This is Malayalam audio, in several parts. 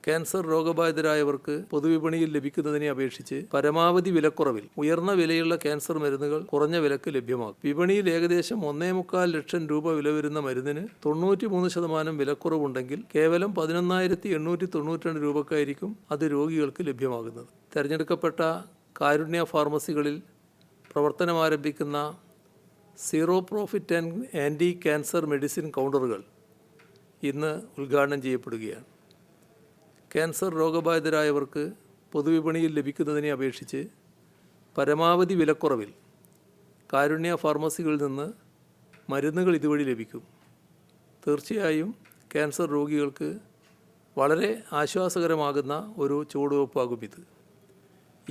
ക്യാൻസർ രോഗബാധിതരായവർക്ക് പൊതുവിപണിയിൽ ലഭിക്കുന്നതിനെ അപേക്ഷിച്ച് പരമാവധി വിലക്കുറവിൽ ഉയർന്ന വിലയുള്ള ക്യാൻസർ മരുന്നുകൾ കുറഞ്ഞ വിലക്ക് ലഭ്യമാകും. വിപണിയിൽ ഏകദേശം 1.25 ലക്ഷം രൂപ വില വരുന്ന മരുന്നിന് 93% വിലക്കുറവുണ്ടെങ്കിൽ കേവലം 11,892 രൂപക്കായിരിക്കും അത് രോഗികൾക്ക് ലഭ്യമാകുന്നത്. തിരഞ്ഞെടുക്കപ്പെട്ട കാരുണ്യ ഫാർമസികളിൽ പ്രവർത്തനമാരംഭിക്കുന്ന zero profit anti cancer medicine കൗണ്ടറുകൾ ഇന്ന് ഉദ്ഘാടനം ചെയ്യപ്പെടുകയാണ്. ക്യാൻസർ രോഗബാധിതരായവർക്ക് പൊതുവിപണിയിൽ ലഭിക്കുന്നതിനെ അപേക്ഷിച്ച് പരമാവധി വിലക്കുറവിൽ കാരുണ്യ ഫാർമസികളിൽ നിന്ന് മരുന്നുകൾ ഇതുവഴി ലഭിക്കും. തീർച്ചയായും ക്യാൻസർ രോഗികൾക്ക് വളരെ ആശ്വാസകരമാകുന്ന ഒരു ചുവടുവയ്പ്പാകും ഇത്.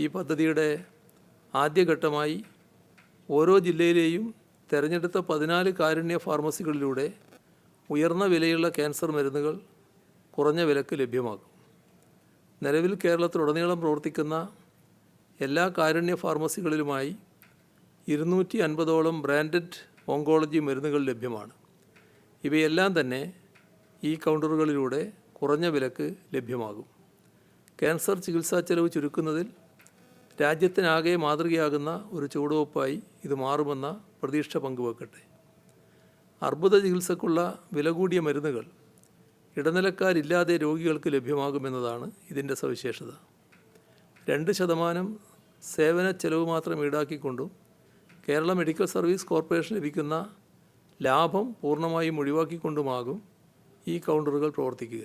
ഈ പദ്ധതിയുടെ ആദ്യഘട്ടമായി ഓരോ ജില്ലയിലെയും തിരഞ്ഞെടുത്ത 14 കാരുണ്യ ഫാർമസികളിലൂടെ ഉയർന്ന വിലയുള്ള ക്യാൻസർ മരുന്നുകൾ കുറഞ്ഞ വിലക്ക് ലഭ്യമാകും. നിലവിൽ കേരളത്തിലുടനീളം പ്രവർത്തിക്കുന്ന എല്ലാ കാരുണ്യ ഫാർമസികളിലുമായി 250ഓളം ബ്രാൻഡഡ് ഓങ്കോളജി മരുന്നുകൾ ലഭ്യമാണ്. ഇവയെല്ലാം തന്നെ ഈ കൗണ്ടറുകളിലൂടെ കുറഞ്ഞ വിലക്ക് ലഭ്യമാകും. ക്യാൻസർ ചികിത്സാ ചെലവ് ചുരുക്കുന്നതിൽ രാജ്യത്തിനാകെ മാതൃകയാകുന്ന ഒരു ചുവടുവയ്പ്പായി ഇത് മാറുമെന്ന പ്രതീക്ഷ പങ്കുവെക്കട്ടെ. അർബുദ ചികിത്സക്കുള്ള വില കൂടിയ മരുന്നുകൾ ഇടനിലക്കാരില്ലാതെ രോഗികൾക്ക് ലഭ്യമാകുമെന്നതാണ് ഇതിൻ്റെ സവിശേഷത. 2% സേവന ചെലവ് മാത്രം ഈടാക്കിക്കൊണ്ടും കേരള മെഡിക്കൽ സർവീസ് കോർപ്പറേഷൻ ലഭിക്കുന്ന ലാഭം പൂർണ്ണമായും ഒഴിവാക്കിക്കൊണ്ടുമാകും ഈ കൗണ്ടറുകൾ പ്രവർത്തിക്കുക.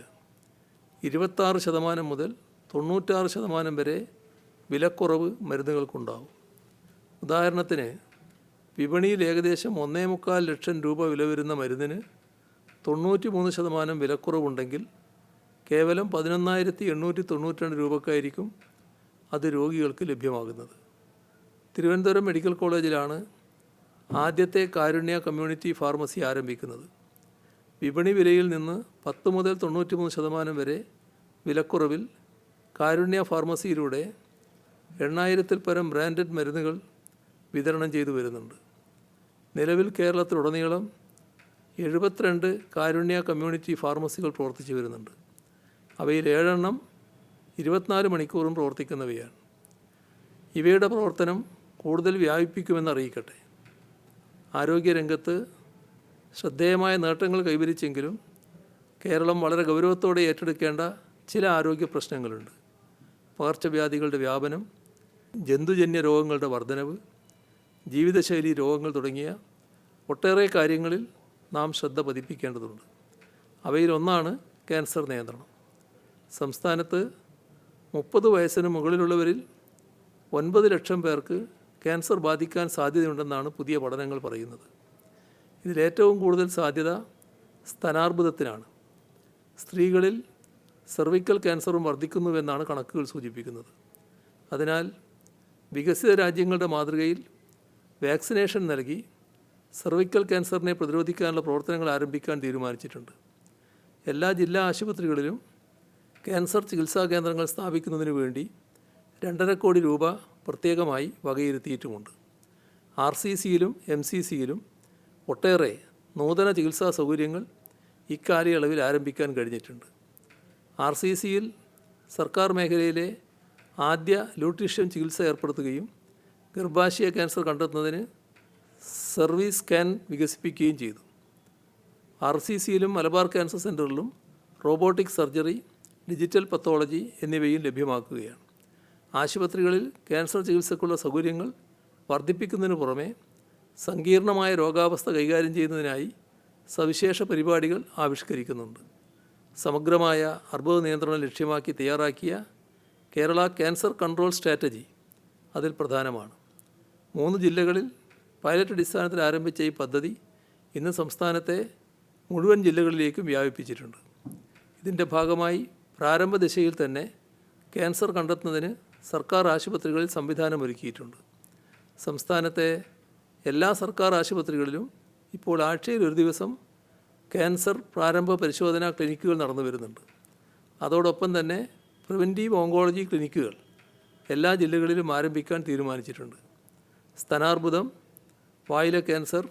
26% മുതൽ 96% വരെ വിലക്കുറവ് മരുന്നുകൾക്കുണ്ടാവും. ഉദാഹരണത്തിന് വിപണിയിൽ ഏകദേശം 1.25 ലക്ഷം രൂപ വില വരുന്ന മരുന്നിന് 93% വിലക്കുറവുണ്ടെങ്കിൽ കേവലം 11,892 രൂപക്കായിരിക്കും അത് രോഗികൾക്ക് ലഭ്യമാകുന്നത്. തിരുവനന്തപുരം മെഡിക്കൽ കോളേജിലാണ് ആദ്യത്തെ കാരുണ്യ കമ്മ്യൂണിറ്റി ഫാർമസി ആരംഭിക്കുന്നത്. വിപണി വിലയിൽ നിന്ന് 10 മുതൽ 93% വരെ വിലക്കുറവിൽ കാരുണ്യ ഫാർമസിയിലൂടെ 8,000-ൽ പരം ബ്രാൻഡഡ് മരുന്നുകൾ വിതരണം ചെയ്തു വരുന്നുണ്ട്. നിലവിൽ കേരളത്തിലുടനീളം 72 കാരുണ്യ കമ്മ്യൂണിറ്റി ഫാർമസികൾ പ്രവർത്തിച്ചു വരുന്നുണ്ട്. അവയിൽ 7 24 മണിക്കൂറും പ്രവർത്തിക്കുന്നവയാണ്. ഇവയുടെ പ്രവർത്തനം കൂടുതൽ വ്യാപിപ്പിക്കുമെന്നറിയിക്കട്ടെ. ആരോഗ്യരംഗത്ത് ശ്രദ്ധേയമായ നേട്ടങ്ങൾ കൈവരിച്ചെങ്കിലും കേരളം വളരെ ഗൗരവത്തോടെ ഏറ്റെടുക്കേണ്ട ചില ആരോഗ്യ പ്രശ്നങ്ങളുണ്ട്. പകർച്ചവ്യാധികളുടെ വ്യാപനം, ജന്തുജന്യ രോഗങ്ങളുടെ വർധനവ്, ജീവിതശൈലി രോഗങ്ങൾ തുടങ്ങിയ ഒട്ടേറെ കാര്യങ്ങളിൽ നാം ശ്രദ്ധ പതിപ്പിക്കേണ്ടതുണ്ട്. അവയിലൊന്നാണ് ക്യാൻസർ നിയന്ത്രണം. സംസ്ഥാനത്ത് 30 വയസ്സിന് മുകളിലുള്ളവരിൽ 9 ലക്ഷം പേർക്ക് ക്യാൻസർ ബാധിക്കാൻ സാധ്യതയുണ്ടെന്നാണ് പുതിയ പഠനങ്ങൾ പറയുന്നത്. ഇതിലേറ്റവും കൂടുതൽ സാധ്യത സ്തനാർബുദത്തിനാണ്. സ്ത്രീകളിൽ സെർവിക്കൽ ക്യാൻസറും വർദ്ധിക്കുന്നുവെന്നാണ് കണക്കുകൾ സൂചിപ്പിക്കുന്നത്. അതിനാൽ വികസിത രാജ്യങ്ങളുടെ മാതൃകയിൽ വാക്സിനേഷൻ നൽകി സെർവിക്കൽ ക്യാൻസറിനെ പ്രതിരോധിക്കാനുള്ള പ്രവർത്തനങ്ങൾ ആരംഭിക്കാൻ തീരുമാനിച്ചിട്ടുണ്ട്. എല്ലാ ജില്ലാ ആശുപത്രികളിലും ക്യാൻസർ ചികിത്സാ കേന്ദ്രങ്ങൾ സ്ഥാപിക്കുന്നതിന് വേണ്ടി 2.5 കോടി രൂപ പ്രത്യേകമായി വകയിരുത്തിയിട്ടുമുണ്ട്. RCCയിലും MCCയിലും ഒട്ടേറെ നൂതന ചികിത്സാ സൗകര്യങ്ങൾ ഇക്കാലയളവിൽ ആരംഭിക്കാൻ കഴിഞ്ഞിട്ടുണ്ട്. RCCയിൽ സർക്കാർ മേഖലയിലെ ആദ്യ ലൂട്ടീഷ്യൻ ചികിത്സ ഏർപ്പെടുത്തുകയും ഗർഭാശയ ക്യാൻസർ കണ്ടെത്തുന്നതിന് സർവീസ് സ്കാൻ വികസിപ്പിക്കുകയും ചെയ്തു. RCCയിലും മലബാർ ക്യാൻസർ സെൻ്ററിലും റോബോട്ടിക് സർജറി, ഡിജിറ്റൽ പത്തോളജി എന്നിവയും ലഭ്യമാക്കുകയാണ്. ആശുപത്രികളിൽ ക്യാൻസർ ചികിത്സയ്ക്കുള്ള സൗകര്യങ്ങൾ വർദ്ധിപ്പിക്കുന്നതിന് പുറമെ സങ്കീർണമായ രോഗാവസ്ഥ കൈകാര്യം ചെയ്യുന്നതിനായി സവിശേഷ പരിപാടികൾ ആവിഷ്കരിക്കുന്നുണ്ട്. സമഗ്രമായ അർബുദ നിയന്ത്രണം ലക്ഷ്യമാക്കി തയ്യാറാക്കിയ കേരള ക്യാൻസർ കൺട്രോൾ സ്ട്രാറ്റജി അതിൽ പ്രധാനമാണ്. 3 ജില്ലകളിൽ പൈലറ്റ് അടിസ്ഥാനത്തിൽ ആരംഭിച്ച ഈ പദ്ധതി ഇന്ന് സംസ്ഥാനത്തെ മുഴുവൻ ജില്ലകളിലേക്കും വ്യാപിപ്പിച്ചിട്ടുണ്ട്. ഇതിൻ്റെ ഭാഗമായി പ്രാരംഭ ദിശയിൽ തന്നെ ക്യാൻസർ കണ്ടെത്തുന്നതിന് സർക്കാർ ആശുപത്രികളിൽ സംവിധാനമൊരുക്കിയിട്ടുണ്ട്. സംസ്ഥാനത്തെ എല്ലാ സർക്കാർ ആശുപത്രികളിലും ഇപ്പോൾ ആഴ്ചയിൽ ഒരു ദിവസം ക്യാൻസർ പ്രാരംഭ പരിശോധനാ ക്ലിനിക്കുകൾ നടന്നു വരുന്നുണ്ട്. അതോടൊപ്പം തന്നെ പ്രിവൻറ്റീവ് ഓങ്കോളജി ക്ലിനിക്കുകൾ എല്ലാ ജില്ലകളിലും ആരംഭിക്കാൻ തീരുമാനിച്ചിട്ടുണ്ട്. സ്തനാർബുദം, വായിലെ ക്യാൻസർ,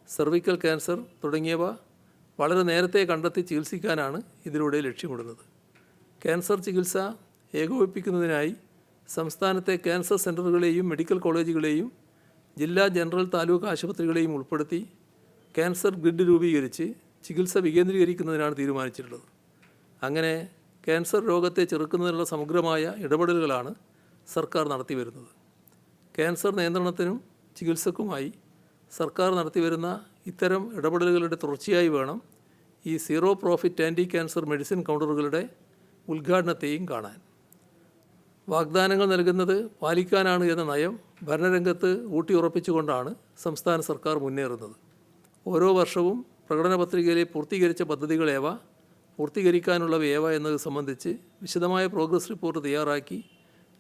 സെർവിക്കൽ ക്യാൻസർ തുടങ്ങിയവ വളരെ നേരത്തെ കണ്ടെത്തി ചികിത്സിക്കാനാണ് ഇതിലൂടെ ലക്ഷ്യമിടുന്നത്. ക്യാൻസർ ചികിത്സ ഏകോപിപ്പിക്കുന്നതിനായി സംസ്ഥാനത്തെ ക്യാൻസർ സെൻ്ററുകളെയും മെഡിക്കൽ കോളേജുകളെയും ജില്ലാ ജനറൽ താലൂക്ക് ആശുപത്രികളെയും ഉൾപ്പെടുത്തി ക്യാൻസർ ഗ്രിഡ് രൂപീകരിച്ച് ചികിത്സ വികേന്ദ്രീകരിക്കുന്നതിനാണ് തീരുമാനിച്ചിട്ടുള്ളത്. അങ്ങനെ ക്യാൻസർ രോഗത്തെ ചെറുക്കുന്നതിനുള്ള സമഗ്രമായ ഇടപെടലുകളാണ് സർക്കാർ നടത്തിവരുന്നത്. ക്യാൻസർ നിയന്ത്രണത്തിനും ചികിത്സക്കുമായി സർക്കാർ നടത്തിവരുന്ന ഇത്തരം ഇടപെടലുകളുടെ തുടർച്ചയായി വേണം ഈ zero profit anti cancer medicine കൗണ്ടറുകളുടെ ഉദ്ഘാടനത്തെയും കാണാൻ. വാഗ്ദാനങ്ങൾ നൽകുന്നത് പാലിക്കാനാണ് എന്ന നയം ഭരണരംഗത്ത് ഊട്ടിയുറപ്പിച്ചുകൊണ്ടാണ് സംസ്ഥാന സർക്കാർ മുന്നേറുന്നത്. ഓരോ വർഷവും പ്രകടന പത്രികയിലെ പൂർത്തീകരിച്ച പദ്ധതികളേവ, പൂർത്തീകരിക്കാനുള്ളവയേവ എന്നത് സംബന്ധിച്ച് വിശദമായ പ്രോഗ്രസ് റിപ്പോർട്ട് തയ്യാറാക്കി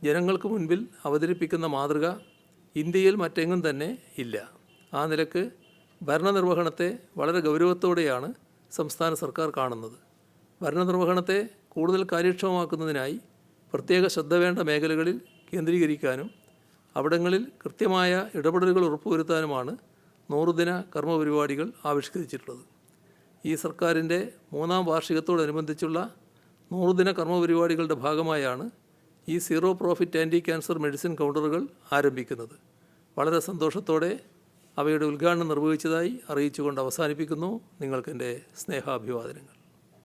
ജനങ്ങൾക്ക് മുൻപിൽ അവതരിപ്പിക്കുന്ന മാതൃക ഇന്ത്യയിൽ മറ്റെങ്ങും തന്നെ ഇല്ല. ആ നിലക്ക് ഭരണനിർവഹണത്തെ വളരെ ഗൗരവത്തോടെയാണ് സംസ്ഥാന സർക്കാർ കാണുന്നത്. ഭരണനിർവഹണത്തെ കൂടുതൽ കാര്യക്ഷമമാക്കുന്നതിനായി പ്രത്യേക ശ്രദ്ധ വേണ്ട മേഖലകളിൽ കേന്ദ്രീകരിക്കാനും അവിടങ്ങളിൽ കൃത്യമായ ഇടപെടലുകൾ ഉറപ്പുവരുത്താനുമാണ് 100 ദിന കർമ്മപരിപാടികൾ ആവിഷ്കരിച്ചിട്ടുള്ളത്. ഈ സർക്കാരിൻ്റെ 3ാം വാർഷികത്തോടനുബന്ധിച്ചുള്ള 100 ദിന കർമ്മപരിപാടികളുടെ ഭാഗമായാണ് ഈ zero profit anti cancer medicine കൗണ്ടറുകൾ ആരംഭിക്കുന്നത്. വളരെ സന്തോഷത്തോടെ അവയുടെ ഉദ്ഘാടനം നിർവഹിച്ചതായി അറിയിച്ചുകൊണ്ട് അവസാനിപ്പിക്കുന്നു. നിങ്ങൾക്കെൻ്റെ സ്നേഹാഭിവാദനങ്ങൾ.